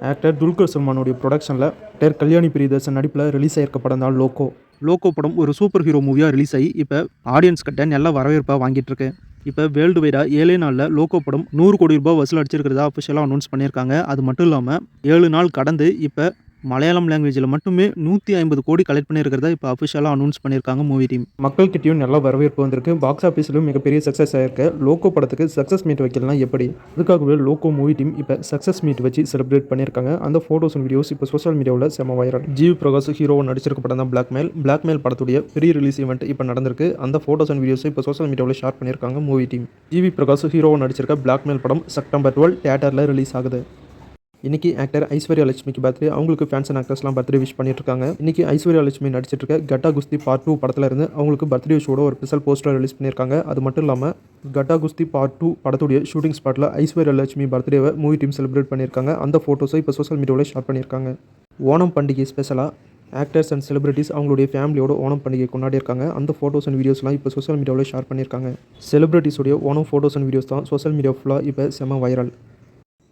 Actor Dulquer சல்மானுடைய ப்ரொடக்ஷனில் actor Kalyani Priyadarshan நடிப்பில் release ஆயிருக்க படம் தான் லோகோ. லோகோ படம் ஒரு சூப்பர் ஹீரோ மூவியாக ரிலீஸ் ஆகி இப்போ ஆடியன்ஸ் கிட்ட நல்ல வரவேற்பாக வாங்கிட்டு இருக்கு. இப்போ வேர்ல்டு வைடாக 7 நாளில் லோகோ படம் 100 கோடி ரூபாய் வசூல் அடிச்சிருக்கிறதா அஃபிஷியலாக அனௌன்ஸ் பண்ணியிருக்காங்க. அது மட்டும் இல்லாமல் 7 நாள் கடந்து இப்போ மலையாளம் லாங்குவேஜில் மட்டுமே 150 கோடி கலெக்ட் பண்ணியிருக்கிறதா இப்போ அஃபிஷியலாக அனௌன்ஸ் பண்ணியிருக்காங்க மூவி டீம். மக்கள்கிட்டையும் நல்ல வரவேற்பு வந்திருக்கு. பாக்ஸ் ஆஃபீஸ்லையும் மிகப்பெரிய சக்ஸஸ் ஆயிருக்கு. லோகோ படத்துக்கு சக்ஸஸ் மீட் வைக்கலாம் எப்படி, அதுக்காகவே லோகோ மூவி டீம் இப்போ சக்ஸஸ் மீட் வச்சு செலிப்ரேட் பண்ணியிருக்காங்க. அந்த ஃபோட்டோஸ் அண்ட் வீடியோஸ் இப்போ சோஷியல் மீடியாவில் செம வைரல். ஜிவி பிரகாஷ் ஹீரோவை நடிச்சிருக்க படம் தான் பிளாக்மெயில் படத்துடைய ப்ரீ ரிலீஸ் ஈவெண்ட் இப்போ நடந்திருக்கு. அந்த ஃபோட்டோஸ் அண்ட் வீடியோஸ் இப்போ சோஷியல் மீடியாவில் ஷேர் பண்ணியிருக்காங்க மூவி டீம். ஜிவி பிரகாஷ் ஹீரோவை நடிச்சிருக்க பிளாக்மெயில் படம் செப்டம்பர் 12 தியேட்டரில் ரிலீஸ் ஆகுது. இன்றைக்கி ஆக்டர் ஐஸ்வர்யா லட்சுமிக்கு பர்த்டே. அவங்களுக்கு ஃபேன்ஸ் அண்ட் ஆக்டர்ஸ்லாம் பர்த்டே விஷ் பண்ணிட்டு இருக்காங்க. இன்றைக்கி ஐஸ்வர்யா லட்சுமி நடிச்சிட்டு இருக்க கட்டா குஸ்தி பார்ட் 2 படத்தில் இருந்து அவங்களுக்கு பர்த்டே ஷோட ஒரு ஸ்பெஷல் போஸ்டர் ரிலீஸ் பண்ணியிருக்காங்க. அது மட்டும் இல்லாமல் கட்டா குஸ்தி பார்ட் 2 படத்துடைய ஷூட்டிங் ஸ்பாட்டில் ஐஸ்வர்யா லட்சுமி பர்த்டேவை மூவி டீம் செலிப்ரேட் பண்ணியிருக்காங்க. அந்த ஃபோட்டோஸை இப்போ சோஷியல் மீடியாவில் ஷேர் பண்ணியிருக்காங்க. ஓணம் பண்டிகை ஸ்பெஷலாக ஆக்டர்ஸ் அண்ட் செலிபிரிட்டிஸ் அவங்களுடைய ஃபேமிலியோட ஓணம் பண்டிகை கொண்டாடிருக்காங்க. அந்த ஃபோட்டோஸ் அண்ட் வீடியோஸ்லாம் இப்போ சோஷியல் மீடியாவில் ஷேர் பண்ணியிருக்காங்க. செலிபிரிட்டிஸோடைய ஓணம் ஃபோட்டோஸ் அண்ட் வீடியோஸ் தான் சோஷியல் மீடியா ஃபுல்லாக இப்போ செம வைரல்.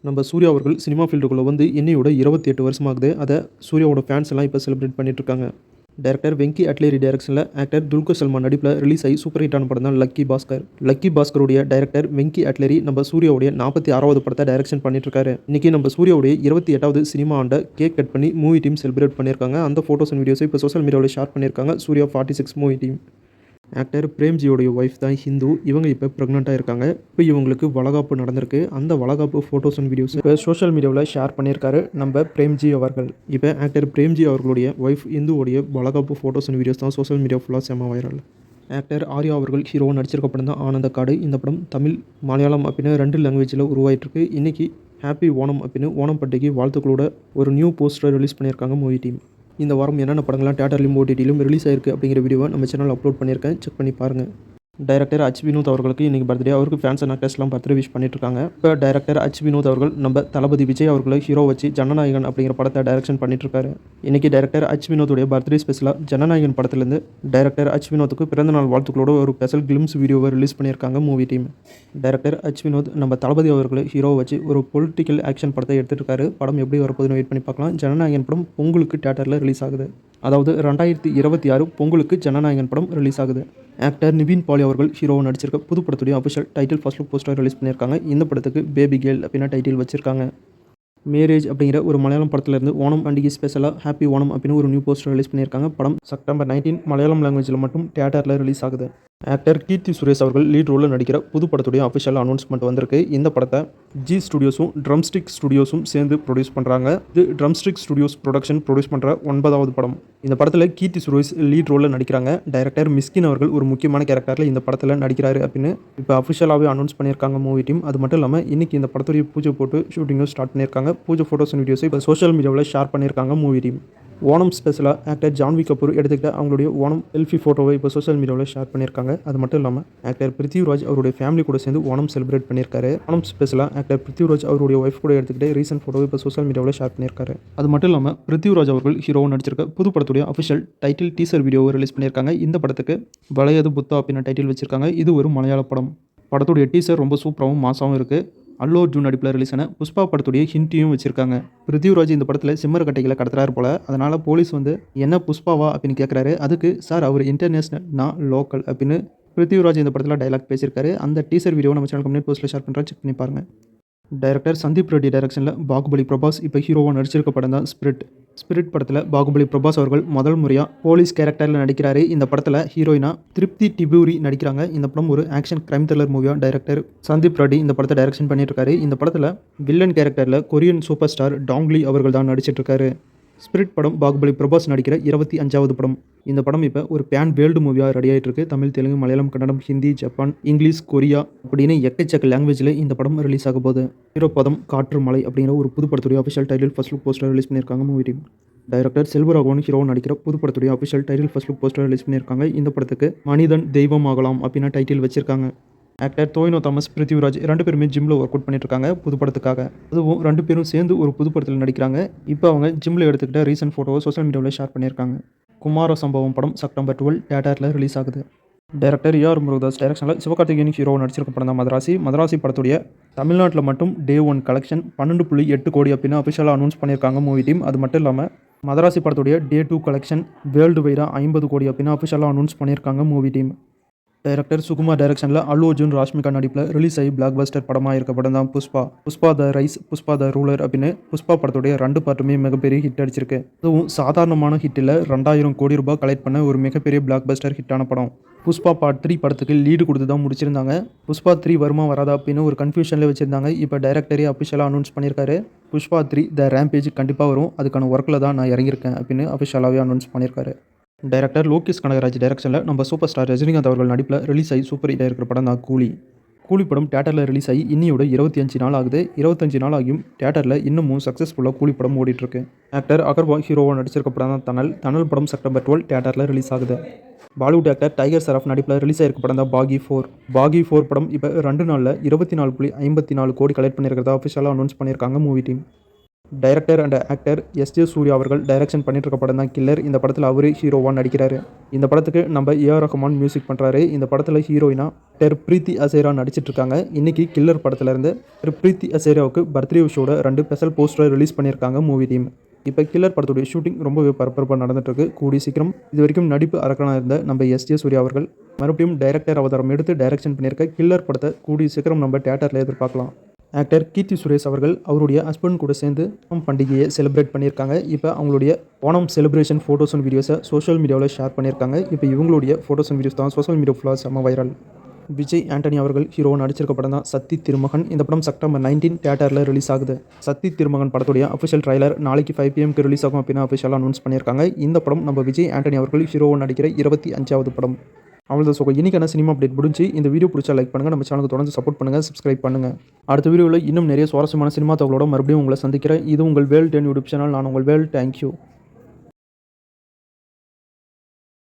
நம்ம சூர்யா அவர்கள் சினிமா ஃபீல்டுக்குள்ளே வந்து என்னையோட 28 வருஷமாகுது. அதை சூர்யாவோட ஃபேன்ஸ் எல்லாம் இப்போ செலிப்ரேட் பண்ணிட்டுருக்காங்க. டைரக்டர் வெங்கி அட்லேரி டைரக்ஷனில் ஆக்டர் துல்கர் சல்மான் நடிப்பில் ரிலீஸ் ஆகி சூப்பர் ஹிட்டான படம் தான் லக்கி பாஸ்கர். லக்கி பாஸ்கருடைய டைரக்டர் வெங்கி அட்லேரி நம்ம சூர்யாவுடைய 46வது படத்தை டைரக்ஷன் பண்ணிட்டுருக்காரு. இன்றைக்கி நம்ம சூர்யாவுடைய 28வது சினிமா ஆண்டை கேக் கட் பண்ணி மூவி டீம் செலிப்ரேட் பண்ணியிருக்காங்க. அந்த ஃபோட்டோஸ் அண்ட் வீடியோஸை இப்போ சோஷியல் மீடியாவில் ஷேர் பண்ணியிருக்காங்க சூர்யா 46 மூவி டீம். ஆக்டர் பிரேம்ஜியோடைய ஒய்ஃப் தான் ஹிந்து. இவங்க இப்போ ப்ரெக்னெண்ட்டாக இருக்காங்க. இப்போ இவங்களுக்கு வளகாப்பு நடந்திருக்கு. அந்த வளகாப்பு ஃபோட்டோஸ் அண்ட் வீடியோஸ் இப்போ சோஷியல் மீடியாவில் ஷேர் பண்ணியிருக்காரு நம்ம பிரேம்ஜி அவர்கள். இப்போ ஆக்டர் பிரேம்ஜி அவர்களுடைய ஒய்ஃப் இந்துவோடைய வளகாப்பு ஃபோட்டோஸ் அண்ட் வீடியோஸ் தான் சோஷியல் மீடியா ஃபுல்லாக செம வைரல். ஆக்டர் ஆர்யா அவர்கள் ஹீரோவை நடிச்சிருக்க படம் தான் ஆனந்த காடு. இந்த படம் தமிழ் மலையாளம் அப்படின்னு 2 லாங்குவேஜில் உருவாயிட்டிருக்கு. இன்றைக்கி ஹாப்பி ஓணம் அப்படின்னு ஓணம் பண்டிகை வாழ்த்துக்களோட ஒரு நியூ போஸ்டரை ரிலீஸ் பண்ணியிருக்காங்க மூவி டீம். இந்த வாரம் என்னென்ன படங்கள்லாம் தியேட்டர்லையும் ஓடிடியிலும் ரிலீஸ் ஆயிருக்கு அப்படிங்கிற வீடியோவை நம்ம சேனல் அப்லோட் பண்ணியிருக்கேன். செக் பண்ணி பாருங்கள். Director H. வினோத் அவர்களுக்கு இன்றைக்கி பர்த்டே. அவருக்கு ஃபேன்ஸ் அண்ட் ஆக்டர்ஸ்லாம் பர்த்டே விஷ் பண்ணிட்டுருக்காங்க. இப்போ டைரக்டர் H. வினோத் அவர்கள் நம்ம தளபதி விஜய் அவர்களை ஹீரோ வச்சு ஜனநாயகன் அப்படிங்கிற படத்தை டைரக்ஷன் பண்ணிட்டுருக்காரு. இன்றைக்கி டைரக்டர் H. வினோத்துடைய பர்த்டே ஸ்பெஷலாக ஜனநாயகன் படத்துலேருந்து டைரக்டர் H. வினோத்துக்கு பிறந்தநாள் வாழ்த்துக்களோட ஒரு ஸ்பெஷல் கிளிம்ஸ் வீடியோவை ரிலீஸ் பண்ணியிருக்காங்க movie team. Director H. Vinoth நம்ம தளபதி அவர்களை ஹீரோ வச்சு ஒரு பொலிட்டிக்கல் ஆக்ஷன் படத்தை எடுத்துகிட்டு இருக்காரு. படம் எப்படி வரப்போகுதுன்னு வெயிட் பண்ணி பார்க்கலாம். ஜனநாயகன் படம் பொங்கலுக்கு தியேட்டரில் ரிலீஸ் ஆகுது. அதாவது 2026 பொங்கலுக்கு ஜனநாயகன் படம் ரிலீஸ் ஆகுது. ஆக்டர் நிவின் பாலி அவர்கள் ஹீரோவை நடிச்சிருக்க புது படத்துடைய official title first look poster release பண்ணியிருக்காங்க. இந்த படத்துக்கு பேபி கேர்ள் அப்படின்னு டைட்டில் வச்சிருக்காங்க. மேரேஜ் அப்படிங்கிற ஒரு மலையாளம் படத்துலேருந்து ஓணம் பண்டிகை ஸ்பெஷலாக ஹாப்பி ஓணம் அப்படின்னு ஒரு நியூ போஸ்டர் ரிலீஸ் பண்ணியிருக்காங்க. படம் செப்டம்பர் 19 மலையாளம் லாங்குவேஜில் மட்டும் தியேட்டரில் ரிலீஸ் ஆகுது. ஆக்டர் கீர்த்தி சுரேஷ் அவர்கள் லீட் ரோலில் நடிக்கிற புது படத்துடைய அஃபிஷியல் அனௌன்ஸ்மெண்ட் வந்திருக்கு. இந்த படத்தை ஜி ஸ்டுடியோஸும் ட்ரம்ஸ்டிக் ஸ்டுடியோஸும் சேர்ந்து ப்ரொடியூஸ் பண்ணுறாங்க. இது ட்ரம்ஸ்டிக் ஸ்டுடியோஸ் ப்ரொடியூஸ் பண்ணுற 9வது படம். இந்த படத்தில் கீர்த்தி சுரேஷ் லீட் ரோலில் நடிக்கிறாங்க. டைரக்டர் மிஸ்கின் அவர்கள் ஒரு முக்கியமான கேரக்டரில் இந்த படத்தில் நடிக்கிறாரு அப்படின்னு இப்போ அஃபிஷியலாகவே அனௌன்ஸ் பண்ணியிருக்காங்க மூவி டீம். அது மட்டும் இல்லாமல் இன்றைக்கி இந்த படத்துடைய பூஜை போட்டு ஷூட்டிங்கும் ஸ்டார்ட் பண்ணியிருக்காங்க. பூஜை ஃபோட்டோஸ் அண்ட் வீடியோஸை இப்போ சோஷியல் மீடியாவில் ஷேர் பண்ணியிருக்காங்க மூவி டீம். ஓணம் ஸ்பெஷலாக ஆக்டர் ஜான்வி கபூர் எடுத்துக்கிட்ட அவங்களுடைய ஓணம் செல்ஃபி ஃபோட்டோவை இப்போ சோஷியல் மீடியாவில் ஷேர் பண்ணியிருக்காங்க. அது மட்டும் இல்லாமல் ஆக்டர் பிருத்திவிராஜ் அவருடைய ஃபேமிலி கூட சேர்ந்து ஓணம் செலிப்ரேட் பண்ணியிருக்காரு. ஓணம் ஸ்பெஷலாக ஆக்டர் பிருத்திவிராஜ் அவருடைய ஒய்ஃப் கூட எடுத்துக்கிட்டு ரீசன்ட் ஃபோட்டோவை இப்போ சோஷியல் மீடியாவில் ஷேர் பண்ணியிருக்காரு. அது மட்டும் இல்லாமல் பிருத்திவிராஜ் அவர்கள் ஹீரோவை நடிச்சிருக்க புது படத்துடைய அஃபிஷியல் டைட்டில் டீசர் வீடியோவை ரிலீஸ் பண்ணியிருக்காங்க. இந்த படத்துக்கு வளையது புத்தா அப்படின்னு டைட்டில் வச்சிருக்காங்க. இது ஒரு மலையாள படம். படத்துடைய டீசர் ரொம்ப சூப்பராகவும் மாசாகவும் இருக்குது. அல்லு அர்ஜுன் நடிப்பில் ரிலீஸ் ஆன புஷ்பா படத்துடைய ஹிண்ட்டையும் வச்சிருக்காங்க. பிருத்திவிராஜ் இந்த படத்தில் சிம்மர் கட்டைகளை கடத்துறாரு போல. அதனால் போலீஸ் வந்து என்ன புஷ்பாவா அப்படின்னு கேட்குறாரு. அதுக்கு சார் அவர் இன்டர்நேஷ்னல் நான் லோக்கல் அப்படின்னு பிருத்திவிராஜ் இந்த படத்தில் டைலாக் பேசியிருக்காரு. அந்த டீசர் வீடியோ நம்ம சேனல் கம்யூனிட்டி போஸ்ட்டில் ஷேர் பண்ணுறேன். செக் பண்ணி பாருங்கள். டைரக்டர் சந்தீப் ரெட்டி டைரக்ஷனில் பாகுபலி பிரபாஸ் இப்போ ஹீரோவாக நடிச்சிருக்க படம் தான் ஸ்பிரிட் படத்தில் பாகுபலி பிரபாஸ் அவர்கள் முதல் முறையாக போலீஸ் கேரக்டரில் நடிக்கிறாரு. இந்த படத்தில் ஹீரோயினா திருப்தி டிபூரி நடிக்கிறாங்க. இந்த படம் ஒரு ஆக்ஷன் கிரைம் த்ரில்லர் மூவியாக டைரக்டர் சந்தீப் ரெட்டி இந்த படத்தை டைரக்ஷன் பண்ணிட்டு இருக்காரு. இந்த படத்தில் வில்லன் கேரக்டரில் கொரியன் சூப்பர் ஸ்டார் டாங்லி அவர்கள் தான் நடிச்சிட்டு இருக்காரு. ஸ்பிரிட் படம் பாகுபலி பிரபாஸ் நடிக்கிற 25வது படம். இந்த படம் இப்போ ஒரு பேன் வேர்ல்டு மூவியாக ரெடி ஆகிட்டு இருக்கு. Tamil, Telugu, Malayalam, Kannada, Hindi, Japan, English, Korea அப்படின்னு எக்கச்சக்க லாங்குவேஜில் இந்த படம் ரிலீஸ் ஆக போகுது. ஹீரோ பதம் காற்று மலை அப்படிங்கிற ஒரு புது படத்துடைய official title first look poster release பண்ணியிருக்காங்க movie team. Director Selvaraghavan hero நடிக்கிற புது படத்துடைய official title first look poster release பண்ணியிருக்காங்க. இந்த படத்துக்கு மனிதன் தெய்வம் ஆகலாம் அப்படின்னு டைட்டில் வச்சிருக்காங்க. ஆக்டர் டோவினோ தாமஸ், பிருத்திவிராஜ் 2 பேருமே ஜிம்மில் ஒர்க் அவுட் பண்ணிட்டு இருக்காங்க புது படத்துக்காக. அதுவும் 2 பேரும் சேர்ந்து ஒரு புது படத்தில் நடிக்கிறாங்க. இப்போ அவங்க ஜிம்மில் எடுத்துக்கிட்ட ரீசன்ட் ஃபோட்டோவை சோஷியல் மீடியாவில் ஷேர் பண்ணியிருக்காங்க. குமார சம்பவம் படம் செப்டம்பர் 12 தியேட்டரில் ரிலீஸ் ஆகுது. டைரக்டர் ஏஆர் முருகதாஸ் டைரக்ஷனில் சிவகார்த்திகேயன் ஹீரோ நடிச்சிருக்க படம் தான் மதராசி. மதராசி படத்துடைய தமிழ்நாட்டில் மட்டும் டே 1 கலெக்ஷன் 12.8 கோடி அப்படின்னு அஃபிஷியலாக அனௌன்ஸ் பண்ணியிருக்காங்க மூவி டீம். அது மட்டும் இல்லாமல் மதராசி படத்துடைய டே 2 கலெக்ஷன் வேர்ல்டு வைடாக 50 கோடி அப்படின்னு அஃபிஷியலாக அனௌன்ஸ் பண்ணியிருக்காங்க மூவி டீம். டைரக்டர் சுகுமார் டைரக்ஷனில் அல்லு அர்ஜுன் ராஷ்மிகா நடிப்பில் ரிலீஸ் ஆகி பிளாக் பஸ்டர் படமாக இருக்க படம் தான் Pushpa. Pushpa the rise, Pushpa the ruler அப்படின்னு புஷ்பா படத்துடைய 2 பார்ட்டுமே மிகப்பெரிய ஹிட் அடிச்சிருக்கு. அதுவும் சாதாரணமான ஹிட்டில் 2000 கோடி ரூபாய் கலெக்ட் பண்ண ஒரு மிகப்பெரிய பிளாக் பஸ்டர் ஹிட்டான படம். புஷ்பா பார்ட் 3 படத்துக்கு லீடு கொடுத்து தான் முடிச்சிருந்தாங்க. புஷ்பா 3 வருமா வராதா அப்படின்னு ஒரு கன்ஃபியூஷனில் வச்சுருந்தாங்க. இப்போ டைரக்டரே அஃபிஷியலாக அனௌன்ஸ் பண்ணியிருக்காரு. புஷ்பா 3 த ரேம்பேஜ் கண்டிப்பாக வரும், அதுக்கான ஒர்க்கில் தான் நான் இறங்கியிருக்கேன் அப்படின்னு அஃபிஷியலாகவே அனௌன்ஸ் பண்ணியிருக்காரு. டைரக்டர் லோகேஷ் கனகராஜ் டைரக்ஷனில் நம்ம சூப்பர் ஸ்டார் ரஜினிகாந்த் அவர்கள் நடிப்பில் ரிலீஸ் ஆகி சூப்பர் ஹிட்டாக இருக்கிற படம் தான் கூலி. கூலி படம் தியேட்டரில் ரிலீஸ் ஆகி இன்னியோட 25 நாள் ஆகுது. 25 நாள் ஆகியும் தியேட்டரில் இன்னமும் சக்ஸஸ்ஃபுல்லாக கூலி படம் ஓடிட்டுருக்கு. ஆக்டர் அகர்வால் ஹீரோவாக நடிச்சிருக்க படம் தான் தனல். தனல் படம் செப்டம்பர் 12 தியேட்டரில் ரிலீஸ் ஆகுது. பாலிவுட் ஆக்டர் டைகர் சராஃப் நடிப்பில் ரிலீஸ் ஆகிருக்க படம் தான் பாகி 4. பாகி 4 படம் இப்போ 2 நாளில் 24.54 கோடி கலெக்ட் பண்ணியிருக்கிறதா அஃபிஷியலாக அனௌன்ஸ் பண்ணியிருக்காங்க movie team. Director and actor S J. Suryah அவர்கள் டைரக்ஷன் பண்ணிட்டு இருக்க படம் தான் கில்லர். இந்த படத்தில் அவரே ஹீரோவாக நடிக்கிறாரு. இந்த படத்துக்கு நம்ம ஏஆர் ரஹ்மான் மியூசிக் பண்ணுறாரு. இந்த படத்தில் ஹீரோயினா பிரீத்தி அசேரா நடிச்சிட்டு இருக்காங்க. இன்னைக்கு கில்லர் படத்துலேருந்து பிரீத்தி அசேராவுக்கு பர்த்டே விஷயோட 2 ஸ்பெஷல் போஸ்டரை ரிலீஸ் பண்ணியிருக்காங்க மூவி டீம். இப்போ கில்லர் படத்துடைய ஷூட்டிங் ரொம்பவே பரபரப்பாக நடந்துட்டுருக்கு. கூடிய சீக்கிரம் இது வரைக்கும் நடிப்பு அரக்கனாக இருந்த நம்ம எஸ்.ஜே. சூர்யா அவர்கள் மறுபடியும் டைரக்டர் அவதாரம் எடுத்து டைரக்ஷன் பண்ணியிருக்க கில்லர் படத்தை கூடிய சீக்கிரம் நம்ம தியேட்டரில் எதிர்பார்க்கலாம். ஆக்டர் கீர்த்தி சுரேஷ் அவர்கள் அவருடைய ஹஸ்பண்ட் கூட சேர்ந்து ஓணம் பண்டிகையை செலிப்ரேட் பண்ணியிருக்காங்க. இப்போ அவங்களுடைய ஓணம் செலிப்ரேஷன் ஃபோட்டோஸ் அண்ட் வீடியோஸை சோஷியல் மீடியாவில் ஷேர் பண்ணியிருக்காங்க. இப்போ இவங்களுடைய ஃபோட்டோஸ் அண்ட் வீடியோஸ் தான் சோஷியல் மீடியா ஃபுல்லாக செம்ம வைரல். விஜய் ஆண்டனி அவர்கள் ஹீரோ நடிச்சிருக்க படம் தான் சத்தி திருமகன். இந்த படம் செப்டம்பர் 19 தியேட்டரில் ரிலீஸ் ஆகுது. சத்தி திருமகன் படத்துடைய அஃபிஷியல் ட்ரைலர் நாளைக்கு 5 PM ரிலீஸ் ஆகும் அப்படின்னு அஃபிஷியலாக அனௌன்ஸ் பண்ணியிருக்காங்க. இந்த படம் நம்ம விஜய் ஆண்டனி அவர்கள் ஹீரோ நடிக்கிற 25வது படம். அவ்வளோதான். ஸோ இன்னைக்கான சினிமா அப்டேட் முடிஞ்சு. இந்த வீடியோ பிடிச்சா லைக் பண்ணுங்கள், நம்ம சேனலுக்கு தொடர்ந்து சப்போர்ட் பண்ணுங்கள், சப்ஸ்கிரைப் பண்ணுங்கள். அடுத்த வீடியோவில் இன்னும் நிறைய சுவாரஸ்யமான சினிமா தகவலோட மறுபடியும் உங்களை சந்திக்கிறேன். இது உங்கள் வேல் 10 யூடியூப் சேனல். நான் உங்கள் வேல். தேங்க்யூ.